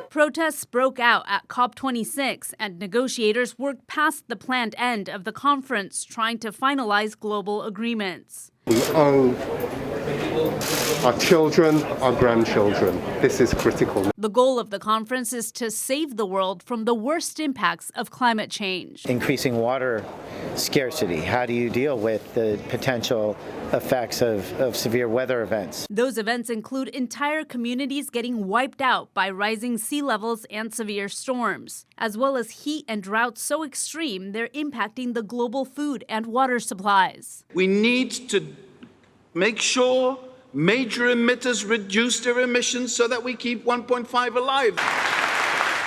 Protests broke out at COP26, and negotiators worked past the planned end of the conference, trying to finalize global agreements. We owe our children, our grandchildren. This is critical. The goal of the conference is to save the world from the worst impacts of climate change. Increasing water scarcity. How do you deal with the potential effects of severe weather events? Those events include entire communities getting wiped out by rising sea levels and severe storms, as well as heat and droughts so extreme they're impacting the global food and water supplies. We need to make sure major emitters reduce their emissions so that we keep 1.5 alive.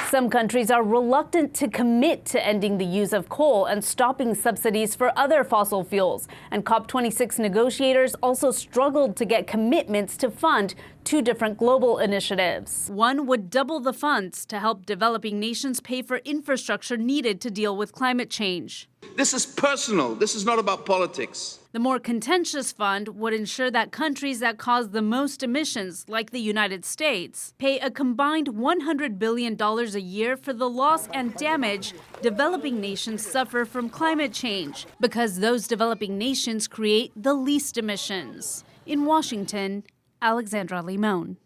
Some countries are reluctant to commit to ending the use of coal and stopping subsidies for other fossil fuels. And COP26 negotiators also struggled to get commitments to fund two different global initiatives. One would double the funds to help developing nations pay for infrastructure needed to deal with climate change. This is personal. This is not about politics. The more contentious fund would ensure that countries that cause the most emissions, like the United States, pay a combined $100 billion a year for the loss and damage developing nations suffer from climate change, because those developing nations create the least emissions. In Washington, Alexandra Limon.